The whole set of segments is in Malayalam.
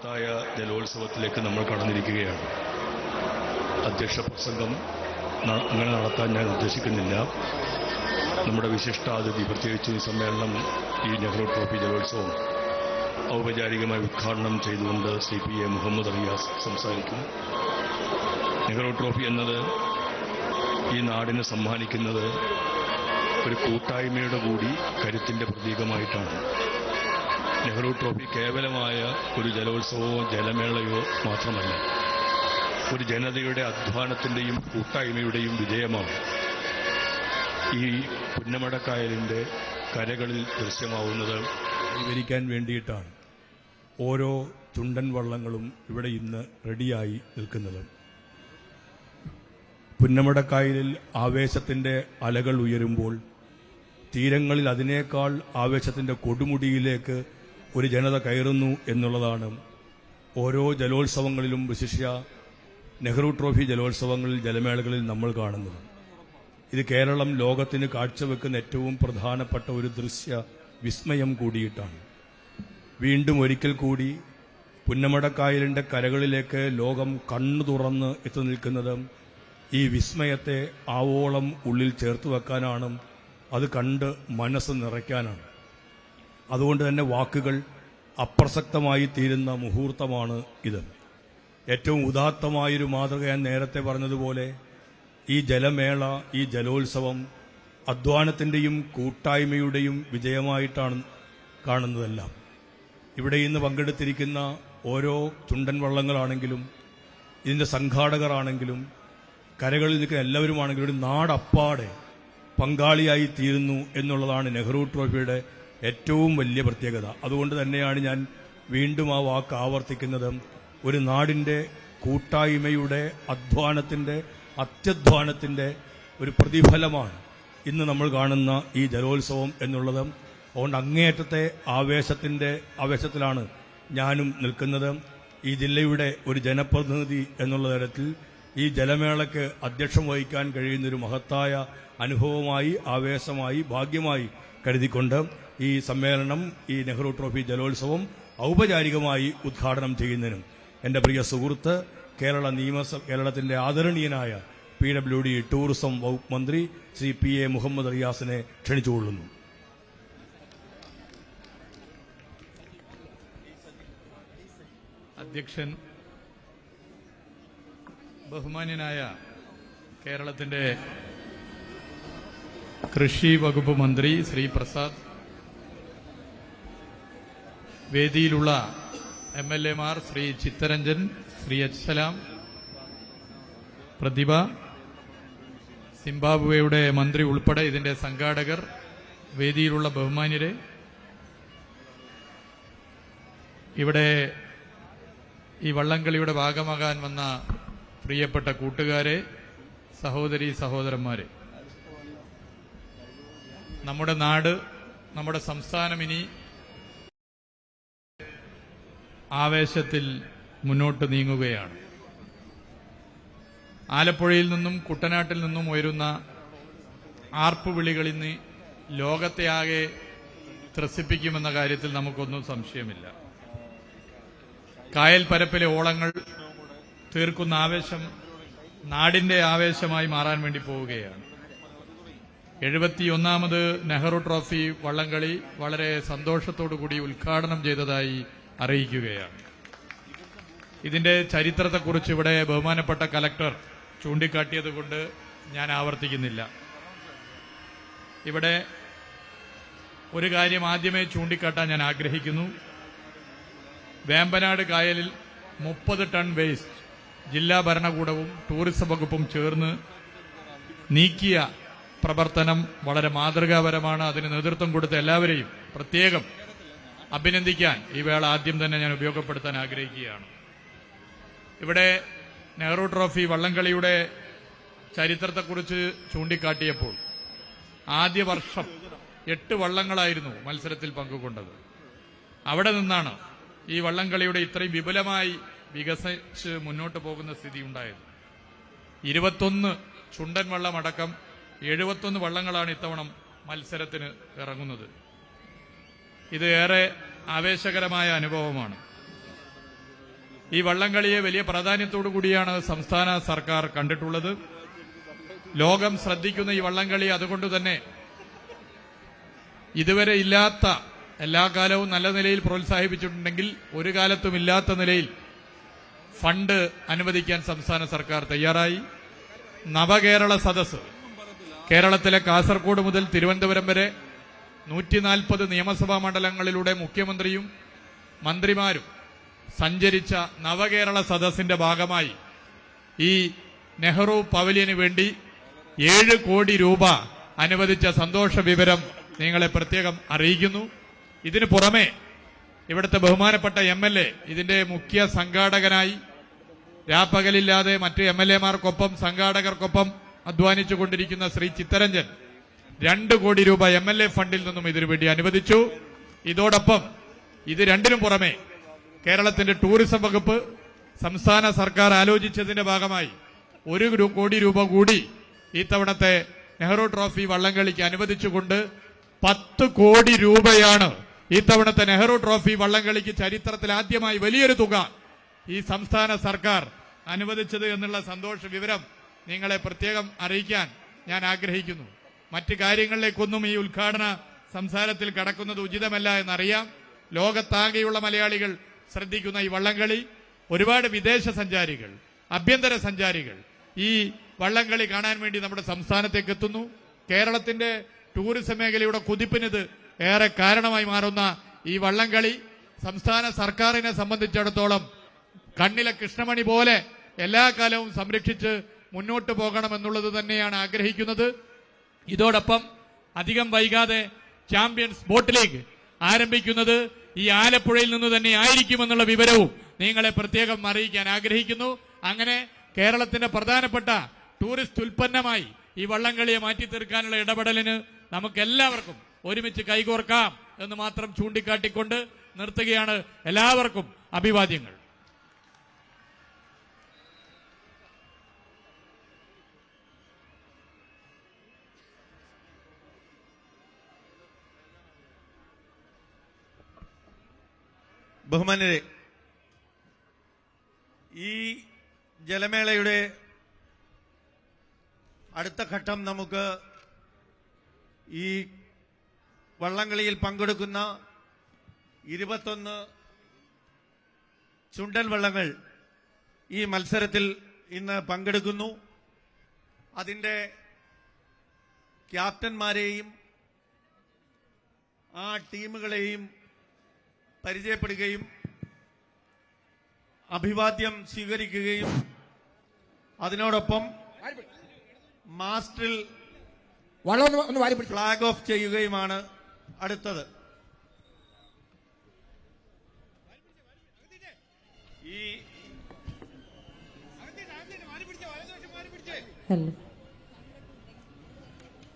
മഹത്തായ ജലോത്സവത്തിലേക്ക് നമ്മൾ കടന്നിരിക്കുകയാണ്. അധ്യക്ഷ പ്രസംഗം അങ്ങനെ നടത്താൻ ഞാൻ ഉദ്ദേശിക്കുന്നില്ല. നമ്മുടെ വിശിഷ്ടാതിഥി, പ്രത്യേകിച്ച് ഈ സമ്മേളനം, ഈ നെഹ്റു ട്രോഫി ജലോത്സവം ഔപചാരികമായി ഉദ്ഘാടനം ചെയ്തുകൊണ്ട് ശ്രീ PA മുഹമ്മദ് റിയാസ് സംസാരിക്കും. നെഹ്റു ട്രോഫി എന്നത് ഈ നാടിന് സമ്മാനിക്കുന്നത് ഒരു കൂട്ടായ്മയുടെ കൂടി കരുത്തിൻ്റെ പ്രതീകമായിട്ടാണ്. നെഹ്റു ട്രോഫി കേവലമായ ഒരു ജലോത്സവമോ ജലമേളയോ മാത്രമല്ല, ഒരു ജനതയുടെ അധ്വാനത്തിൻ്റെയും കൂട്ടായ്മയുടെയും വിജയമാണ്. ഈ പുന്നമടക്കായലിൻ്റെ കരകളിൽ ദൃശ്യമാവുന്നത് കൈവരിക്കാൻ വേണ്ടിയിട്ടാണ് ഓരോ ചുണ്ടൻ വള്ളങ്ങളും ഇവിടെ ഇന്ന് റെഡിയായി നിൽക്കുന്നത്. പുന്നമടക്കായലിൽ ആവേശത്തിൻ്റെ അലകൾ ഉയരുമ്പോൾ തീരങ്ങളിൽ അതിനേക്കാൾ ആവേശത്തിൻ്റെ കൊടുമുടിയിലേക്ക് ഒരു ജനത കയറുന്നു എന്നുള്ളതാണ് ഓരോ ജലോത്സവങ്ങളിലും, വിശിഷ്യ നെഹ്റു ട്രോഫി ജലോത്സവങ്ങളിൽ, ജലമേളകളിൽ നമ്മൾ കാണുന്നത്. ഇത് കേരളം ലോകത്തിന് കാഴ്ചവെക്കുന്ന ഏറ്റവും പ്രധാനപ്പെട്ട ഒരു ദൃശ്യ വിസ്മയം കൂടിയിട്ടാണ്. വീണ്ടും ഒരിക്കൽ കൂടി പുന്നമടക്കായലിൻ്റെ കരകളിലേക്ക് ലോകം കണ്ണു തുറന്ന് എത്തി നിൽക്കുന്നത് ഈ വിസ്മയത്തെ ആവോളം ഉള്ളിൽ ചേർത്ത് വെക്കാനാണ്, അത് കണ്ട് മനസ്സ് നിറയ്ക്കാനാണ്. അതുകൊണ്ട് തന്നെ വാക്കുകൾ അപ്രസക്തമായി തീരുന്ന മുഹൂർത്തമാണ് ഇത്. ഏറ്റവും ഉദാത്തമായൊരു മാതൃക ഞാൻ നേരത്തെ പറഞ്ഞതുപോലെ ഈ ജലമേള, ഈ ജലോത്സവം അധ്വാനത്തിൻ്റെയും കൂട്ടായ്മയുടെയും വിജയമായിട്ടാണ് കാണുന്നതെല്ലാം. ഇവിടെ ഇന്ന് പങ്കെടുത്തിരിക്കുന്ന ഓരോ ചുണ്ടൻ വള്ളങ്ങളാണെങ്കിലും, ഇതിൻ്റെ സംഘാടകരാണെങ്കിലും, കരകളിൽ നിൽക്കുന്ന എല്ലാവരുമാണെങ്കിലും ഒരു നാടപ്പാടെ പങ്കാളിയായി തീരുന്നു എന്നുള്ളതാണ് നെഹ്റു ട്രോഫിയുടെ ഏറ്റവും വലിയ പ്രത്യേകത. അതുകൊണ്ട് തന്നെയാണ് ഞാൻ വീണ്ടും ആ വാക്ക് ആവർത്തിക്കുന്നത്. ഒരു നാടിൻ്റെ കൂട്ടായ്മയുടെ, അധ്വാനത്തിൻ്റെ, അത്യധ്വാനത്തിൻ്റെ ഒരു പ്രതിഫലമാണ് ഇന്ന് നമ്മൾ കാണുന്ന ഈ ജലോത്സവം എന്നുള്ളത്. അതുകൊണ്ട് അങ്ങേയറ്റത്തെ ആവേശത്തിലാണ് ഞാനും നിൽക്കുന്നത്. ഈ ജില്ലയുടെ ഒരു ജനപ്രതിനിധി എന്നുള്ള തരത്തിൽ ഈ ജലമേളയ്ക്ക് അധ്യക്ഷം വഹിക്കാൻ കഴിയുന്നൊരു മഹത്തായ അനുഭവമായി, ആവേശമായി, ഭാഗ്യമായി കരുതിക്കൊണ്ട് ഈ സമ്മേളനം, ഈ നെഹ്റു ട്രോഫി ജലോത്സവം ഔപചാരികമായി ഉദ്ഘാടനം ചെയ്യുന്നതിനും എൻ്റെ പ്രിയ സുഹൃത്ത്, കേരളത്തിൻ്റെ ആദരണീയനായ PWD ടൂറിസം വകുപ്പ് മന്ത്രി ശ്രീ PA മുഹമ്മദ് റിയാസിനെ ക്ഷണിച്ചുകൊള്ളുന്നു. അധ്യക്ഷൻ, ബഹുമാന്യനായ കേരളത്തിന്റെ കൃഷി വകുപ്പ് മന്ത്രി ശ്രീ പ്രസാദ്, വേദിയിലുള്ള MLA മാർ ശ്രീ ചിത്തരഞ്ജൻ, ശ്രീ എച്ച് സലാം, പ്രതിഭ, സിംബാബ്വേയുടെ മന്ത്രി ഉൾപ്പെടെ ഇതിന്റെ സംഘാടകർ, വേദിയിലുള്ള ബഹുമാന്യരെ, ഇവിടെ ഈ വള്ളംകളിയുടെ ഭാഗമാകാൻ വന്ന പ്രിയപ്പെട്ട കൂട്ടുകാരെ, സഹോദരീ സഹോദരന്മാരെ, നമ്മുടെ നാട്, നമ്മുടെ സംസ്ഥാനം ഇനി ആവേശത്തിൽ മുന്നോട്ട് നീങ്ങുകയാണ്. ആലപ്പുഴയിൽ നിന്നും കുട്ടനാട്ടിൽ നിന്നും ഉയരുന്ന ആർപ്പുവിളികൾ ഇന്ന് ലോകത്തെ ആകെ ത്രസിപ്പിക്കുമെന്ന കാര്യത്തിൽ നമുക്കൊന്നും സംശയമില്ല. കായൽ പരപ്പിലെ ഓളങ്ങൾ തീർക്കുന്ന ആവേശം നാടിന്റെ ആവേശമായി മാറാൻ വേണ്ടി പോവുകയാണ്. 71ാമത് നെഹ്റു ട്രോഫി വള്ളംകളി വളരെ സന്തോഷത്തോടുകൂടി ഉദ്ഘാടനം ചെയ്തതായി അറിയിക്കുകയാണ്. ഇതിന്റെ ചരിത്രത്തെക്കുറിച്ച് ഇവിടെ ബഹുമാനപ്പെട്ട കലക്ടർ ചൂണ്ടിക്കാട്ടിയതുകൊണ്ട് ഞാൻ ആവർത്തിക്കുന്നില്ല. ഇവിടെ ഒരു കാര്യം ആദ്യമേ ചൂണ്ടിക്കാട്ടാൻ ഞാൻ ആഗ്രഹിക്കുന്നു. വേമ്പനാട് കായലിൽ 30 ടൺ വേസ്റ്റ് ജില്ലാ ഭരണകൂടവും ടൂറിസം വകുപ്പും ചേർന്ന് നീക്കിയ പ്രവർത്തനം വളരെ മാതൃകാപരമാണ്. അതിന് നേതൃത്വം കൊടുത്ത എല്ലാവരെയും പ്രത്യേകം അഭിനന്ദിക്കാൻ ഈ വേള ആദ്യം തന്നെ ഞാൻ ഉപയോഗപ്പെടുത്താൻ ആഗ്രഹിക്കുകയാണ്. ഇവിടെ നെഹ്റു ട്രോഫി വള്ളംകളിയുടെ ചരിത്രത്തെക്കുറിച്ച് ചൂണ്ടിക്കാട്ടിയപ്പോൾ ആദ്യ വർഷം 8 വള്ളങ്ങളായിരുന്നു മത്സരത്തിൽ പങ്കുകൊണ്ടത്. അവിടെ നിന്നാണ് ഈ വള്ളംകളിയുടെ ഇത്രയും വിപുലമായി വികസിച്ച് മുന്നോട്ട് പോകുന്ന സ്ഥിതി ഉണ്ടായത്. 21 ചുണ്ടൻ വള്ളമടക്കം 71 വള്ളങ്ങളാണ് ഇത്തവണ മത്സരത്തിന് ഇറങ്ങുന്നത്. ഇത് ഏറെ ആവേശകരമായ അനുഭവമാണ്. ഈ വള്ളംകളിയെ വലിയ പ്രാധാന്യത്തോടു കൂടിയാണ് സംസ്ഥാന സർക്കാർ കണ്ടിട്ടുള്ളത്. ലോകം ശ്രദ്ധിക്കുന്ന ഈ വള്ളംകളി അതുകൊണ്ട് തന്നെ ഇതുവരെ ഇല്ലാത്ത, എല്ലാ കാലവും നല്ല നിലയിൽ പ്രോത്സാഹിപ്പിച്ചിട്ടുണ്ടെങ്കിൽ ഒരു കാലത്തും ഇല്ലാത്ത നിലയിൽ ഫണ്ട് അനുവദിക്കാൻ സംസ്ഥാന സർക്കാർ തയ്യാറായി. നവകേരള സദസ്സ് കേരളത്തിലെ കാസർഗോഡ് മുതൽ തിരുവനന്തപുരം വരെ 140 നിയമസഭാ മണ്ഡലങ്ങളിലൂടെ മുഖ്യമന്ത്രിയും മന്ത്രിമാരും സഞ്ചരിച്ച നവകേരള സദസ്സിന്റെ ഭാഗമായി ഈ നെഹ്റു പവലിയന് വേണ്ടി 7 കോടി രൂപ അനുവദിച്ച സന്തോഷ വിവരം നിങ്ങളെ പ്രത്യേകം അറിയിക്കുന്നു. ഇതിനു പുറമെ ഇവിടുത്തെ ബഹുമാനപ്പെട്ട MLA ഇതിന്റെ മുഖ്യ സംഘാടകനായി രാപ്പകലില്ലാതെ മറ്റ് MLA-മാർക്കൊപ്പം സംഘാടകർക്കൊപ്പം അധ്വാനിച്ചുകൊണ്ടിരിക്കുന്ന ശ്രീ ചിത്തരഞ്ജൻ 2 കോടി രൂപ MLA ഫണ്ടിൽ നിന്നും ഇതിനു വേണ്ടി അനുവദിച്ചു. ഇതോടൊപ്പം ഇത് രണ്ടിനും പുറമെ കേരളത്തിന്റെ ടൂറിസം വകുപ്പ് സംസ്ഥാന സർക്കാർ ആലോചിച്ചതിന്റെ ഭാഗമായി 1 കോടി രൂപ കൂടി ഇത്തവണത്തെ നെഹ്റു ട്രോഫി വള്ളംകളിക്ക് അനുവദിച്ചുകൊണ്ട് 10 കോടി രൂപയാണ് ഇത്തവണത്തെ നെഹ്റു ട്രോഫി വള്ളംകളിക്ക് ചരിത്രത്തിൽ ആദ്യമായി വലിയൊരു തുക ഈ സംസ്ഥാന സർക്കാർ അനുവദിച്ചത് എന്നുള്ള സന്തോഷ വിവരം നിങ്ങളെ പ്രത്യേകം അറിയിക്കാൻ ഞാൻ ആഗ്രഹിക്കുന്നു. മറ്റ് കാര്യങ്ങളിലേക്കൊന്നും ഈ ഉദ്ഘാടന സംസാരത്തിൽ കടക്കുന്നത് ഉചിതമല്ല എന്നറിയാം. ലോകത്താകെയുള്ള മലയാളികൾ ശ്രദ്ധിക്കുന്ന ഈ വള്ളംകളി, ഒരുപാട് വിദേശ സഞ്ചാരികൾ, ആഭ്യന്തര സഞ്ചാരികൾ ഈ വള്ളംകളി കാണാൻ വേണ്ടി നമ്മുടെ സംസ്ഥാനത്തേക്ക് എത്തുന്നു. കേരളത്തിന്റെ ടൂറിസം മേഖലയുടെ കുതിപ്പിനിത് ഏറെ കാരണമായി മാറുന്ന ഈ വള്ളംകളി സംസ്ഥാന സർക്കാരിനെ സംബന്ധിച്ചിടത്തോളം കണ്ണിലെ കൃഷ്ണമണി പോലെ എല്ലാ കാലവും സംരക്ഷിച്ച് മുന്നോട്ട് പോകണമെന്നുള്ളത് തന്നെയാണ് ആഗ്രഹിക്കുന്നത്. ഇതോടൊപ്പം അധികം വൈകാതെ ചാമ്പ്യൻസ് ബോട്ട് ലീഗ് ആരംഭിക്കുന്നത് ഈ ആലപ്പുഴയിൽ നിന്ന് തന്നെ ആയിരിക്കുമെന്നുള്ള വിവരവും നിങ്ങളെ പ്രത്യേകം അറിയിക്കാൻ ആഗ്രഹിക്കുന്നു. അങ്ങനെ കേരളത്തിന്റെ പ്രധാനപ്പെട്ട ടൂറിസ്റ്റ് ഉൽപ്പന്നമായി ഈ വള്ളംകളിയെ മാറ്റിത്തീർക്കാനുള്ള ഇടപെടലിന് നമുക്കെല്ലാവർക്കും ഒരുമിച്ച് കൈകോർക്കാം എന്ന് മാത്രം ചൂണ്ടിക്കാട്ടിക്കൊണ്ട് നിർത്തുകയാണ്. എല്ലാവർക്കും അഭിവാദ്യങ്ങൾ. ബഹുമാന്യരെ, ഈ ജലമേളയുടെ അടുത്ത ഘട്ടം നമുക്ക് ഈ വള്ളംകളിയിൽ പങ്കെടുക്കുന്ന 21 ചുണ്ടൻ വള്ളങ്ങൾ ഈ മത്സരത്തിൽ ഇന്ന് പങ്കെടുക്കുന്നു. അതിന്റെ ക്യാപ്റ്റന്മാരെയും ആ ടീമുകളെയും പരിചയപ്പെടുകയും അഭിവാദ്യം സ്വീകരിക്കുകയും അതിനോടൊപ്പം മാസ്റ്ററിൽ ഫ്ലാഗ് ഓഫ് ചെയ്യുകയുമാണ് അടുത്തത്. ഈ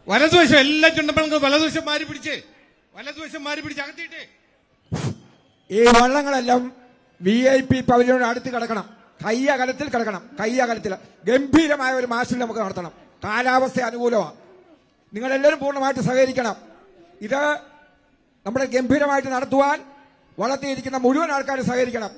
വലതുവശം എല്ലാ ചുണ്ടപ്പണക്കും വലതുവശം മാറി പിടിച്ച് അകത്തിയിട്ട് ഈ വള്ളങ്ങളെല്ലാം VIP പവലിയോട് അടുത്ത് കിടക്കണം. കയ്യകലത്തിൽ കിടക്കണം. കയ്യകലത്തിൽ ഗംഭീരമായ ഒരു മാച്ചിൽ നമുക്ക് നടത്തണം. കാലാവസ്ഥ അനുകൂലമാണ്. നിങ്ങളെല്ലാവരും പൂർണ്ണമായിട്ട് സഹകരിക്കണം. ഇത് നമ്മുടെ ഗംഭീരമായിട്ട് നടത്തുവാൻ വള്ളത്തിയിരിക്കുന്ന മുഴുവൻ ആൾക്കാരും സഹകരിക്കണം.